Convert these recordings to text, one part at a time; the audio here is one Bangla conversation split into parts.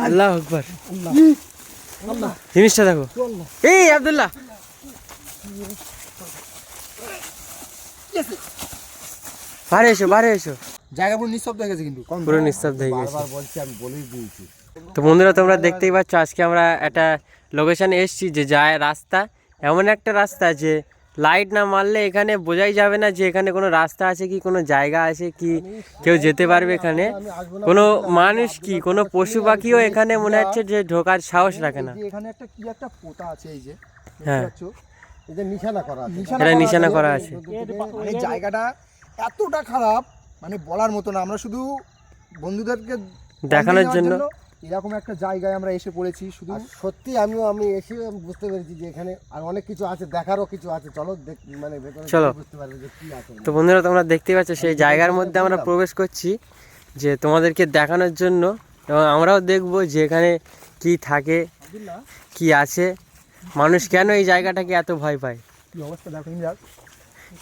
আল্লাহ আকবার। জিনিসটা দেখো। এই আব্দুল্লাহ বারে এসো, বারে এসো। জায়গা পুরো নিস্তব্ধ হয়ে গেছে, কিন্তু পুরো নিস্তব্ধ হয়ে গেছে। বারবার বলছি, আমি বলেই দিয়েছি। তো বন্ধুরা তোমরা দেখতেই পাচ্ছ, আজকে আমরা একটা লোকেশানে এসেছি যে যায় রাস্তা, এমন একটা রাস্তা যে লাইট না মারলে এখানে বোঝাই যাবে না যে এখানে কোনো রাস্তা আছে কি, কোনো জায়গা আছে কি, কেউ যেতে পারবে এখানে, কোনো মানুষ কি, কোনো পশু পাখিও এখানে মনে হচ্ছে যে ঢোকার সাহস রাখে না। এখানে একটা কি একটা পোতা আছে, এই যে হ্যাঁ, এই যে নিশানা করা আছে, এটা নিশানা করা আছে। এই জায়গাটা এতটা খারাপ, মানে বলার মতো না। আমরা শুধু বন্ধুদেরকে দেখানোর জন্য এরকম একটা জায়গায় আমরা এসে পড়েছি। শুধু সত্যি আমি এসে বুঝতে পেরেছি যে এখানে আর অনেক কিছু আছে, দেখারও কিছু আছে। চলো মানে ভেতরে বুঝতে পারবে যে কি আছে। তো বন্ধুরা তোমরা দেখতেই পাচ্ছ, সেই জায়গার মধ্যে আমরা প্রবেশ করছি যে তোমাদেরকে দেখানোর জন্য, এবং আমরাও দেখবো যে এখানে কি থাকে, কি আছে, মানুষ কেন এই জায়গাটাকে এত ভয় পায়। কি অবস্থা দেখো,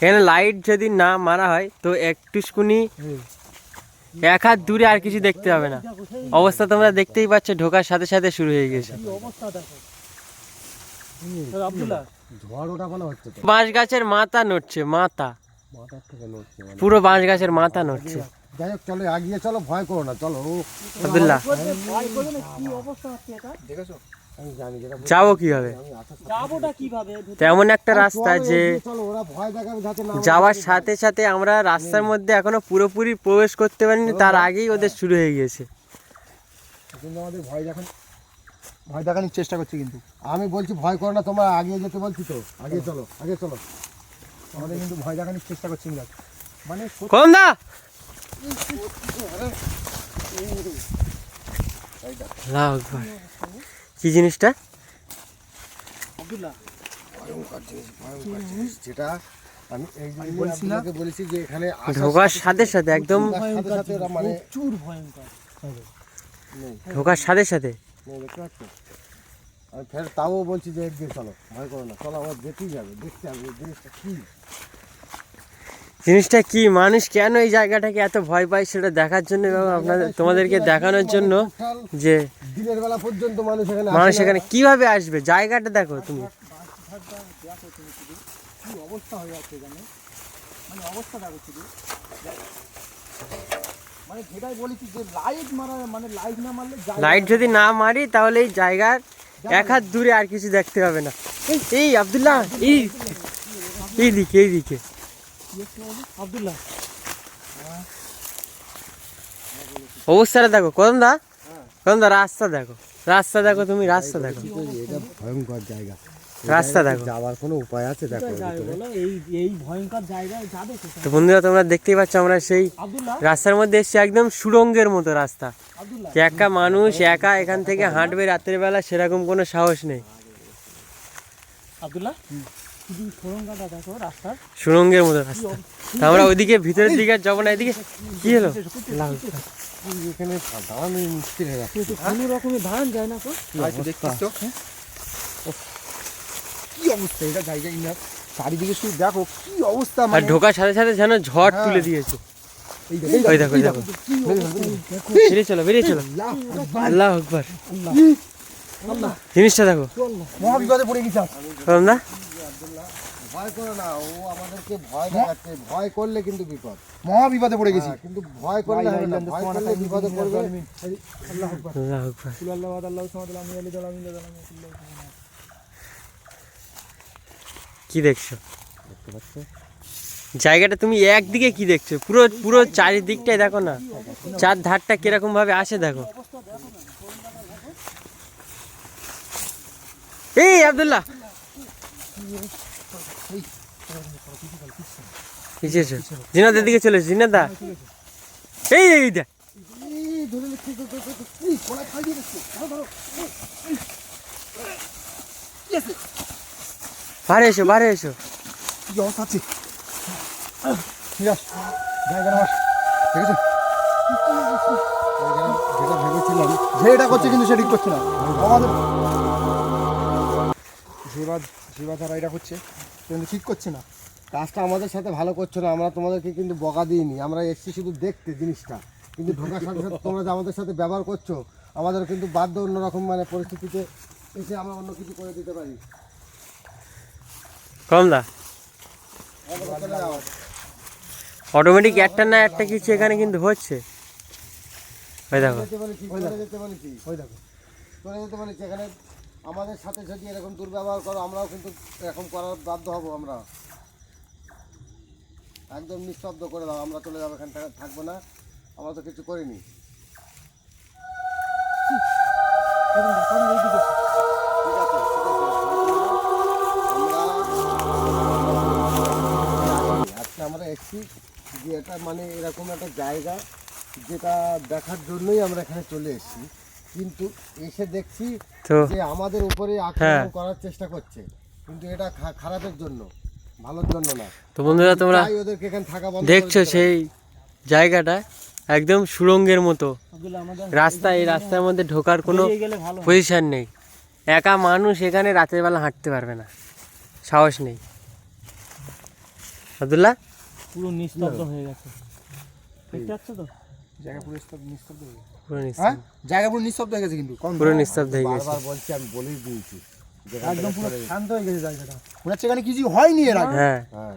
এখানে লাইট যদি না মারা হয় তো একটুকুনি এক হাত দূরে আর কিছু দেখতে হবে না। অবস্থা তোমরা দেখতেই পাচ্ছ, ঢোকার সাথে সাথে শুরু হয়ে গেছে। বাঁশ গাছের মাথা নড়ছে, মাথা পুরো বাঁশ গাছের মাথা নড়ছে। যাই হোক, চলো এগিয়ে চলো, ভয় করো না, চলো। আব্দুল্লাহ যাবো কিভাবে, তেমন একটা রাস্তা যে যাওয়ার সাথে সাথে আমরা রাস্তার মধ্যে এখনো পুরোপুরি প্রবেশ করতে পারিনি, তার আগেই ওদের শুরু হয়ে গেছে। আমাদের ভয় দেখানোর চেষ্টা করছি, কিন্তু আমি বলছি ভয় করো না, তোমরা আগিয়ে যেতে বলছি তো। আগে চলো, আগে চলো। আমাদের কিন্তু ভয় দেখানোর চেষ্টা করছি, মানে কম দা কি জিনিসটা? যেটা আমি বলেছি যে এখানে ঢোকার সাথে সাথে একদম মানে ঢোকার সাথে সাথে আমি ফের তাও বলছি যে একদিন চলো, ভয় করো না, চলো, আমার যেতেই যাবে, দেখতে হবে জিনিসটা কি। জিনিসটা কি, মানুষ কেন এই জায়গাটাকে এত ভয় পায় সেটা দেখার জন্য এবং তোমাদেরকে দেখানোর জন্য যে দিনের বেলা পর্যন্ত মানুষ এখানে কিভাবে আসবে। জায়গাটা দেখো তুমি, কি অবস্থা হয়ে যাচ্ছে এখানে, মানে অবস্থা দেখো শুধু। মানে যেটাই বলেছি যে লাইট মারা, মানে লাইট না মারলে, লাইট যদি না মারি তাহলে এই জায়গার এক হাত দূরে আর কিছু দেখতে হবে না। এই আব্দুল্লাহ, এই দিকে, এই দিকে আব্দুল্লাহ, অবস্থাটা দেখো। কদম দা, রাস্তা দেখো, রাস্তা দেখো, তুমি রাস্তা দেখো, এটা ভয়ঙ্কর জায়গা। রাস্তা দেখো, যাওয়ার কোনো উপায় আছে? দেখো এই ভয়ঙ্কর জায়গায় যাবে। তো বন্ধুরা তোমরা দেখতেই পাচ্ছ, আমরা সেই রাস্তার মধ্যে এসেছি, একদম সুড়ঙ্গের মতো রাস্তা। একা মানুষ একা এখান থেকে হাঁটবে রাতের বেলা, সেরকম কোনো সাহস নেই। আব্দুল্লাহ, সুড়ঙ্গটা দেখো, রাস্তা সুড়ঙ্গের মতো রাস্তা। আমরা ওইদিকে ভিতরের দিকে যাবো না, এদিকে কি হলো, এখানে দাঁড়ানো মুশকিল হয়ে যাচ্ছে, কোনো রকমের দাঁড়ান যায় না। কি অবস্থা এটা জায়গা, চারিদিকে শুধু দেখো কি অবস্থা। আর ঢোকার সাথে সাথে যেন ঝড় তুলে দিয়েছে। ওই দেখো, দেখো, বেরিয়ে চলো, বেরিয়ে চলো। আল্লাহ আকবার। জিনিসটা দেখো, মহাবিপদে পড়ে গেছে। না ভয় করো না, ও আমাদেরকে ভয় দেখাচ্ছে। ভয় করলে কিন্তু বিপদ, মহাবিপদে পড়ে গেছি। কিন্তু ভয় করলে হবে না, ভয় করলে বিপদে পড়বে। আল্লাহু আকবার, আল্লাহু আকবার। আল্লাহু সামাদ। কি দেখছো? জায়গাটা তুমি একদিকে কি দেখছো? পুরো পুরো চারিদিকটাই দেখো না, চার ধারটা কিরকম ভাবে আসে দেখো। এই আব্দুল্লাহ, জিনাদের দিকে চলে, জিনাদা এই দেখ, বারে এসো, বারে এসো। কি অবস্থা আছে জায়গা আমার, ঠিক আছে? যেটা ভেবেছিলাম যে এটা করছে, কিন্তু সেটা ঠিক করছে না। আমাদের সেবা তারা এটা করছে, কিন্তু ঠিক করছে না। কাজটা আমাদের সাথে ভালো করছো না। আমরা তোমাদেরকে কিন্তু বকা দিইনি, আমরা এসছি শুধু দেখতে জিনিসটা। কিন্তু ঢোকার সাথে সাথে তোমরা যে আমাদের সাথে ব্যবহার করছো, আমাদের কিন্তু বাধ্য অন্যরকম মানে পরিস্থিতিতে এসে আমরা অন্য কিছু করে দিতে পারি। কম দা আমাদের চলে যাও। অটোমেটিক একটা না একটা কিছু এখানে কিন্তু হচ্ছে। ওই দেখো যেতে বলেছি, চলে যেতে বলেছি, ওই দেখো চলে যেতে বলেছি। এখানে আমাদের সাথে যদি এরকম দুর্ব্যবহার করো আমরাও কিন্তু এরকম করার বাধ্য হব। আমরা একদম নিস্তব্ধ করে দাও, আমরা চলে যাবো, এখান থেকে থাকবো না, আমরা তো কিছু করিনি। দেখুন দেখো এইদিকে ঠিক আছে, ঠিক আছে, আজকে আমরা এসেছি যে এটা মানে এরকম একটা জায়গা যেটা দেখার জন্যই আমরা এখানে চলে এসেছি, কিন্তু এসে দেখছি তো যে আমাদের উপরে আক্রমণ করার চেষ্টা করছে, কিন্তু এটা খারাপের জন্য, ভালোর জন্য না। তো বন্ধুরা তোমরা তাই ওদেরকে এখানে থাকা বন্ধ করে দেখছো দিতে হবে। সেই জায়গাটা একদম সুড়ঙ্গের মতো আব্দুল্লাহ আমাদের রাস্তা, এই রাস্তার মধ্যে ঢোকার কোনো বেরিয়ে গেলে ভালো হয়। পজিশন নেই। একা মানুষ এখানে রাতের বেলা হাঁটতে পারবে না, সাহস নেই। আব্দুল্লাহ পুরো নিস্তব্ধ হয়ে গেছে, দেখতে পাচ্ছ তো? জায়গা পুরো নিস্তব্ধ হয়ে গেছে। পুরো হ্যাঁ নিস্তব্ধ, জায়গা পুরো নিস্তব্ধ হয়ে গেছে, কিন্তু পুরো নিস্তব্ধ হয়ে গেছে। বারবার বলছি, আমি বলেই দিয়েছি একদম পুরো শান্ত হয়ে গেছে জায়গাটা। মনে হচ্ছে এখানে কিছু হয়নি এর আগে। হ্যাঁ, হ্যাঁ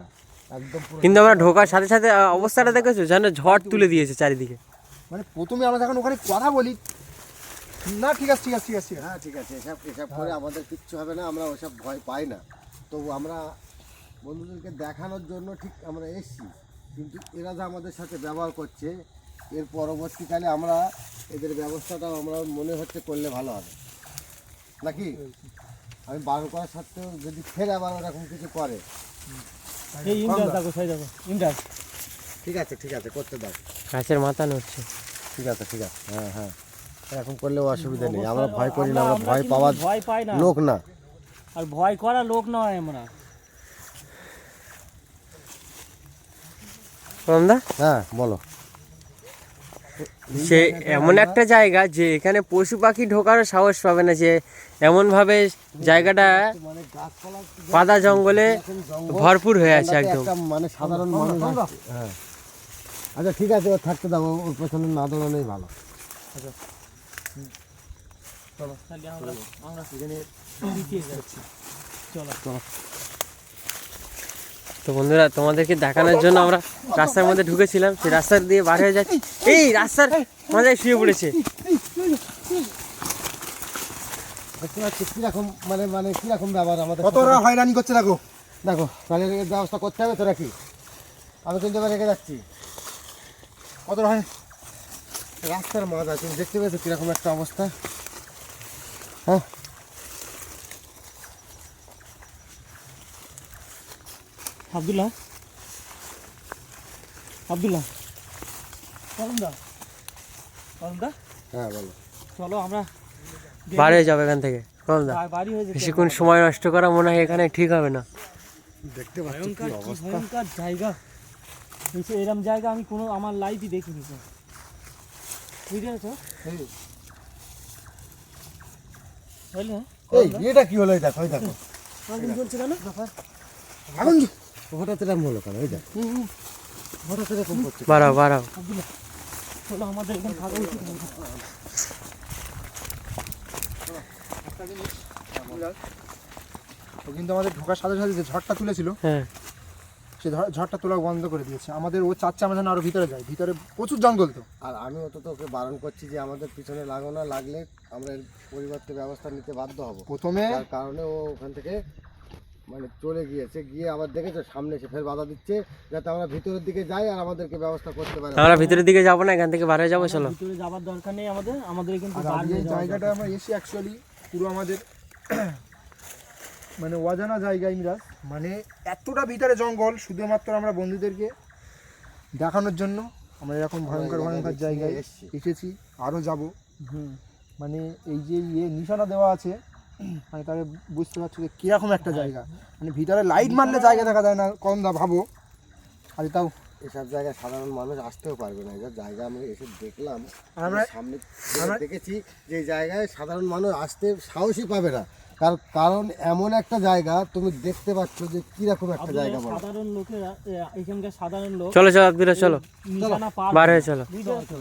একদম পুরো। কিন্তু আমরা ঢোকার সাথে সাথে অবস্থাটা দেখেছো, যেন ঝড় তুলে দিয়েছে চারিদিকে। মানে প্রথমে আমরা যখন ওখানে কথা বলি, না ঠিক আছে ঠিক আছে ঠিক আছে, হ্যাঁ ঠিক আছে, এসব এসব করে আমাদের কিচ্ছু হবে না, আমরা ওসব ভয় পাই না। তবু আমরা বন্ধুদেরকে দেখানোর জন্য ঠিক আমরা এসেছি, কিন্তু এরা যে আমাদের সাথে ব্যবহার করছে, এর পরবর্তীকালে আমরা এদের ব্যবস্থাটা আমরা মনে হচ্ছে করলে ভালো হবে নাকি। আমি বারণ করার সত্ত্বেও যদি ফের আবার ওরকম কিছু করে, এই ইমরাজ দেখো, সেই দেখো ইমরাজ। ঠিক আছে ঠিক আছে, করতে দাও, গাছের মাথা নড়ছে। ঠিক আছে ঠিক আছে, হ্যাঁ হ্যাঁ, এরকম করলেও অসুবিধা নেই, আমরা ভয় করি না, আমরা ভয় পাওয়ার ভয় পাই না, লোক না। আর ভয় করা লোক নয় আমরা। কমদা, হ্যাঁ বলো। সে এমন একটা জায়গা যে এখানে পশু পাখি ঢোকারও সাহস পাবে না, যে এমনভাবে জায়গাটা মানে গাছপালা পাতা জঙ্গলে জঙ্গল ভরপুর হয়ে আছে এলাকায় একদম। একটা মানে সাধারণ মানুষ আসছে। হ্যাঁ আচ্ছা ঠিক আছে, ওর থাকতে দাও, ওর পেছনে না দৌড়ানোই ভালো। চলো তাহলে আমরা এখানে পিছিয়ে যাচ্ছি। চলো তো বন্ধুরা, তোমাদেরকে দেখানোর জন্য আমরা রাস্তার মধ্যে ঢুকেছিলাম, সেই রাস্তা দিয়ে বার হয়ে যাচ্ছি। এই রাস্তার মাঝে শুয়ে পড়েছে। দেখতে পাচ্ছি কিরকম মানে মানে কিরকম ব্যবহার আমাদের কত ওরা হয়রানি করছে দেখো। দেখো, তাহলে এর ব্যবস্থা করতে হবে তোরা কি, আমি কিন্তু এবার রেখে যাচ্ছি। কত হয় রাস্তার মাঝা তুমি দেখতে পেয়েছো কিরকম একটা অবস্থা। হ্যাঁ আব্দুল্লাহ, আব্দুল্লাহ, করুন দা, হ্যাঁ বলো। চলো আমরা বার হয়ে যাবে এখান থেকে। কমদা, বাড়ি হয়ে যেতে বেশিক্ষণ সময় নষ্ট করা মনে হয় এখানে ঠিক হবে না। দেখতে পাচ্ছ ভয়ঙ্কর, কি কি অবস্থা। ভয়ঙ্কর জায়গা। এরকম জায়গা আমি কোনো আমার লাইফই দেখিনি স্যার, বুঝতে পেরেছো? বুঝলে এই এটা কি হলো, এই দেখো, এই দেখো আগুন জ্বলছে কেন? আগুন হঠাৎ এরকম হলো কেন, এই দেখ হঠাৎ এরকম করছে। বাড়াও বাড়াও। আব্দুল্লাহ, চলো আমাদের এখানে থাকা উচিত হবে। ও কিন্তু আমাদের ঢোকার সাথে সাথে যে ঝড়টা তুলেছিল, হ্যাঁ, সে ঝড়টা তোলা বন্ধ করে দিয়েছে আমাদের। ও চাচ্ছে আমরা যেন আরো ভিতরে যাই, ভিতরে প্রচুর জঙ্গল তো। আর আমিও তো তোকে বারণ করছি যে আমাদের পিছনে লাগো না, লাগলে আমরা এর পরিবর্তে ব্যবস্থা নিতে বাধ্য হব। প্রথমে তার কারণে ও ওখান থেকে মানে চলে গিয়েছে, গিয়ে আবার দেখেছো সামনে এসে ফের বাধা দিচ্ছে যাতে আমরা ভিতরের দিকে যাই আর আমাদেরকে ব্যবস্থা করতে পারি। আমরা ভিতরের দিকে যাবো না, এখান থেকে বার হয়ে যাবো। চলো। ভিতরে যাওয়ার দরকার নেই আমাদের, আমাদের কিন্তু আর বার আজকে হয়ে এই যাওয়া জায়গাটা আমরা এসে অ্যাকচুয়ালি পুরো আমাদের মানে অজানা জায়গা ইমরাজ, মানে এতটা ভিতরে জঙ্গল, শুধুমাত্র আমরা বন্ধুদেরকে দেখানোর জন্য আমরা এরকম ভয়ঙ্কর ভয়ঙ্কর জায়গায় এসেছি, আরও যাব। মানে এই যে নিশানা দেওয়া আছে, মানে তাহলে বুঝতে পারছো যে কীরকম একটা জায়গা। মানে ভিতরে লাইট মারলে জায়গা দেখা যায় না, কম দা ভাবো। আর তাও এসব জায়গায় সাধারণ মানুষ আসতেও পারবে না, এসব জায়গা আমি এসে দেখলাম, আমরা সামনে আমরা- দেখেছি যে এই জায়গায় সাধারণ মানুষ আসতে সাহসই পাবে না। কারণ এমন একটা জায়গা তুমি দেখতে পাচ্ছ যে কিরকম একটা জায়গা বলো। সাধারণ লোকেরা এখানকার সাধারণ লোক চলো চলো আব্দুল্লাহ, চলো নিশানা পার বার হয়ে চলো। বুঝতে পারছো?